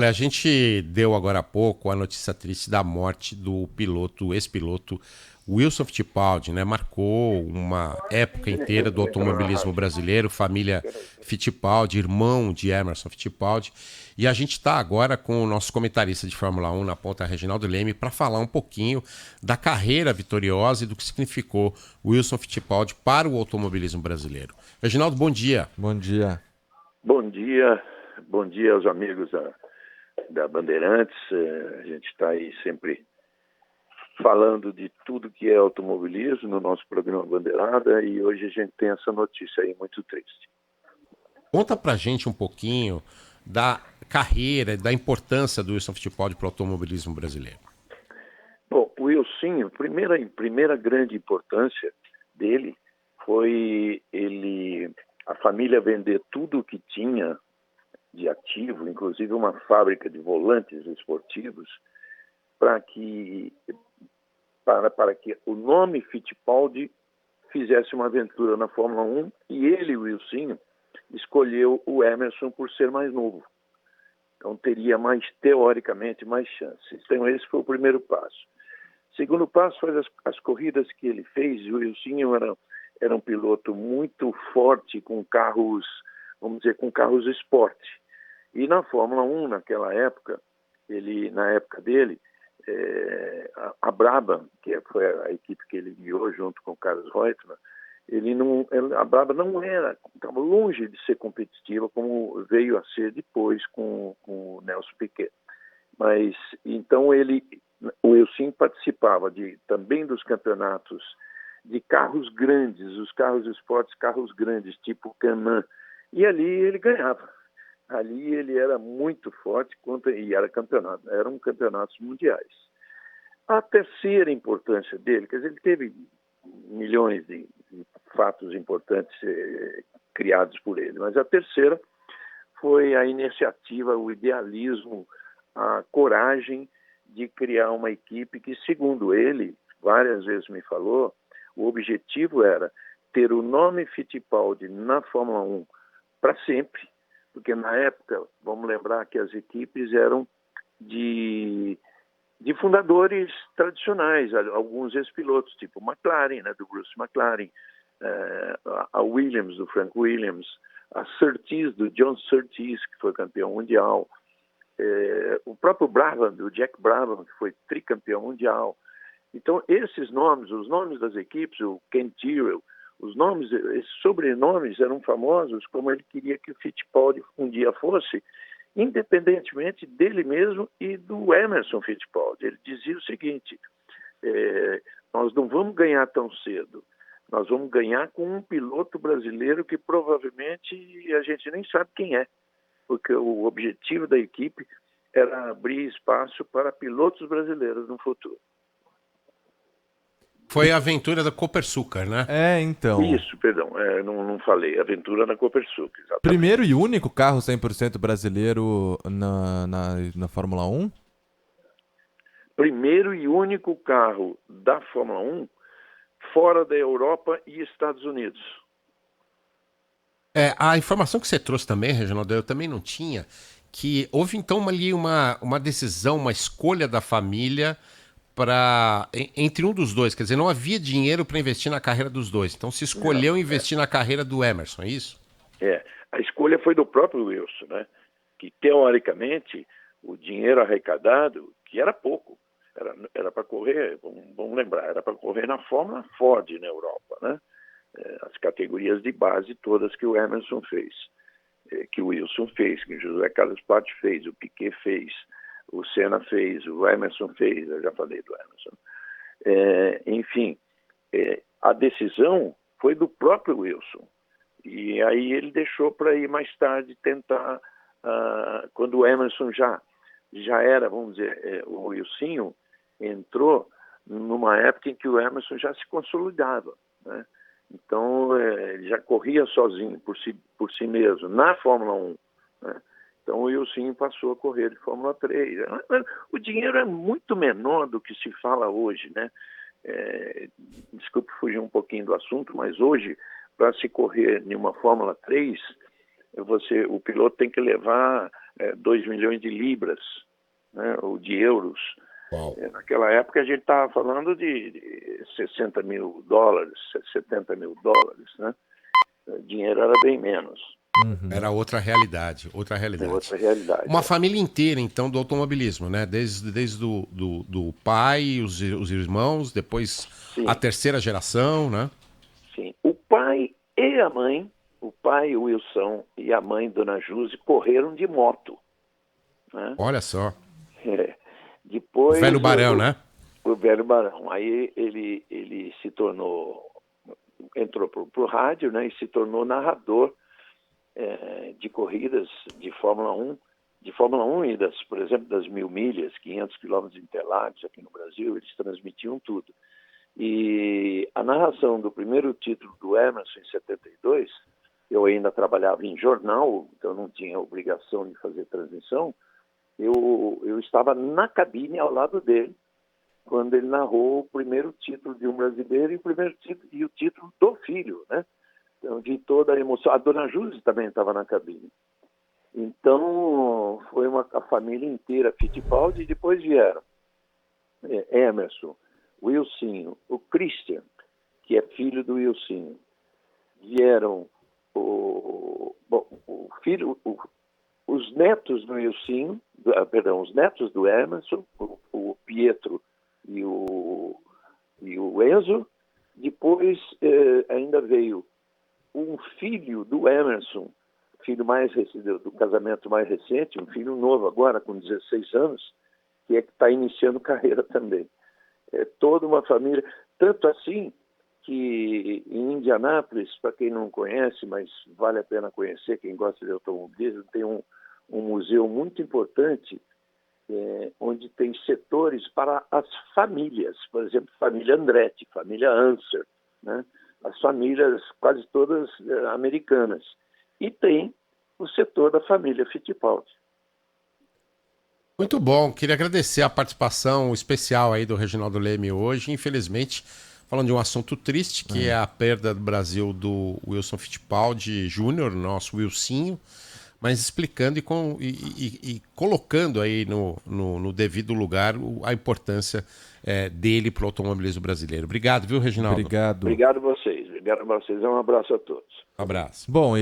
Olha, a gente deu agora há pouco a notícia triste da morte do piloto, ex-piloto Wilson Fittipaldi, né? Marcou uma época inteira do automobilismo brasileiro, família Fittipaldi, irmão de Emerson Fittipaldi. E a gente está agora com o nosso comentarista de Fórmula 1 na ponta, Reginaldo Leme, para falar um pouquinho da carreira vitoriosa e do que significou Wilson Fittipaldi para o automobilismo brasileiro. Reginaldo, bom dia. Bom dia. Bom dia aos amigos da Bandeirantes. A gente está aí sempre falando de tudo que é automobilismo no nosso programa Bandeirada e hoje a gente tem essa notícia aí muito triste. Conta pra gente um pouquinho da carreira, da importância do Wilson Fittipaldi para o automobilismo brasileiro. Bom, o Wilson, primeira grande importância dele foi a família vender tudo o que tinha de ativo, inclusive uma fábrica de volantes esportivos, para que o nome Fittipaldi fizesse uma aventura na Fórmula 1 e ele, o Wilson, escolheu o Emerson por ser mais novo. Então teria teoricamente, mais chances. Então esse foi o primeiro passo. Segundo passo foi as corridas que ele fez. O Wilson era um piloto muito forte com carros, vamos dizer, com carros esporte. E na Fórmula 1, naquela época, na época dele, a Brabham, que foi a equipe que ele guiou junto com o Carlos Reutemann, a Brabham não estava longe de ser competitiva como veio a ser depois com o Nelson Piquet. Mas então o Wilson participava também dos campeonatos de carros grandes, os carros esportes, carros grandes, tipo Can-Am, e ali ele ganhava. Ali ele era muito forte e eram campeonatos mundiais. A terceira importância dele, quer dizer, ele teve milhões de fatos importantes criados por ele, mas a terceira foi a iniciativa, o idealismo, a coragem de criar uma equipe que, segundo ele, várias vezes me falou, o objetivo era ter o nome Fittipaldi na Fórmula 1 para sempre, porque na época, vamos lembrar que as equipes eram de fundadores tradicionais, alguns ex-pilotos, tipo McLaren, né, do Bruce McLaren, a Williams, do Frank Williams, a Surtees, do John Surtees, que foi campeão mundial, o próprio Brabham, do Jack Brabham, que foi tricampeão mundial. Então, esses nomes, os nomes das equipes, o Ken Tyrrell, esses sobrenomes eram famosos como ele queria que o Fittipaldi um dia fosse, independentemente dele mesmo e do Emerson Fittipaldi. Ele dizia o seguinte, nós não vamos ganhar tão cedo, nós vamos ganhar com um piloto brasileiro que provavelmente a gente nem sabe quem é, porque o objetivo da equipe era abrir espaço para pilotos brasileiros no futuro. Foi a aventura da Copersucar, né? Então. Isso, perdão, não falei. Aventura na Copersucar, exatamente. Primeiro e único carro 100% brasileiro na Fórmula 1? Primeiro e único carro da Fórmula 1 fora da Europa e Estados Unidos. A informação que você trouxe também, Reginaldo, eu também não tinha, que houve então ali uma decisão, uma escolha da família entre um dos dois, quer dizer, não havia dinheiro para investir na carreira dos dois, então se escolheu Não, investir na carreira do Emerson, é isso? a escolha foi do próprio Wilson, né? Que teoricamente o dinheiro arrecadado, que era pouco, era para correr, vamos lembrar, era para correr na Fórmula Ford na Europa, né? As categorias de base todas que o Emerson fez, que o Wilson fez, que o José Carlos Patti fez, o Piquet fez, o Senna fez, o Emerson fez, eu já falei do Emerson. Enfim, a decisão foi do próprio Wilson. E aí ele deixou para ir mais tarde tentar, quando o Emerson já era, vamos dizer, o Wilson entrou numa época em que o Emerson já se consolidava, né? Então, ele já corria sozinho, por si mesmo, na Fórmula 1, né? Então, o Wilson passou a correr de Fórmula 3. O dinheiro é muito menor do que se fala hoje, né? Desculpe fugir um pouquinho do assunto, mas hoje, para se correr em uma Fórmula 3, o piloto tem que levar 2 milhões de libras, né, ou de euros. Uau. Naquela época a gente estava falando de 60 mil dólares, 70 mil dólares, né? O dinheiro era bem menos. Era outra realidade, outra realidade. Outra realidade. Uma família inteira, então, do automobilismo, né? Desde do pai, os irmãos, depois Sim. a terceira geração, né? Sim. O pai e a mãe, o pai, o Wilson, e a mãe, Dona Juse, correram de moto. Né? Olha só. Depois, O velho Barão, né? O velho Barão. Aí ele se tornou, entrou pro rádio, né? E se tornou narrador de corridas de Fórmula 1. De Fórmula 1 e, por exemplo, das 1.000 milhas, 500 quilômetros de Interlagos aqui no Brasil, eles transmitiam tudo. E a narração do primeiro título do Emerson, em 72, eu ainda trabalhava em jornal, então não tinha obrigação de fazer transmissão, eu estava na cabine ao lado dele, quando ele narrou o primeiro título de um brasileiro e o título do filho, né? Então, de toda a emoção. A Dona Juse também estava na cabine. Então, foi a família inteira Fittipaldi, e depois vieram Emerson, Wilsinho, o Christian, que é filho do Wilsinho. Vieram os netos do Wilsinho, os netos do Emerson, o Pietro e o Enzo. Depois ainda veio um filho do Emerson, filho do casamento mais recente, um filho novo agora, com 16 anos, que está iniciando carreira também. É toda uma família, tanto assim que em Indianápolis, para quem não conhece, mas vale a pena conhecer, quem gosta de automobilismo, tem um museu muito importante, onde tem setores para as famílias, por exemplo, família Andretti, família Anser, né? As famílias quase todas americanas. E tem o setor da família Fittipaldi. Muito bom, queria agradecer a participação especial aí do Reginaldo Leme hoje, infelizmente falando de um assunto triste, que é a perda do Brasil do Wilson Fittipaldi Júnior, nosso Wilsinho, mas explicando e colocando aí no devido lugar a importância dele para o automobilismo brasileiro. Obrigado, viu, Reginaldo? Obrigado. Obrigado a vocês. Um abraço a todos. Um abraço. Bom,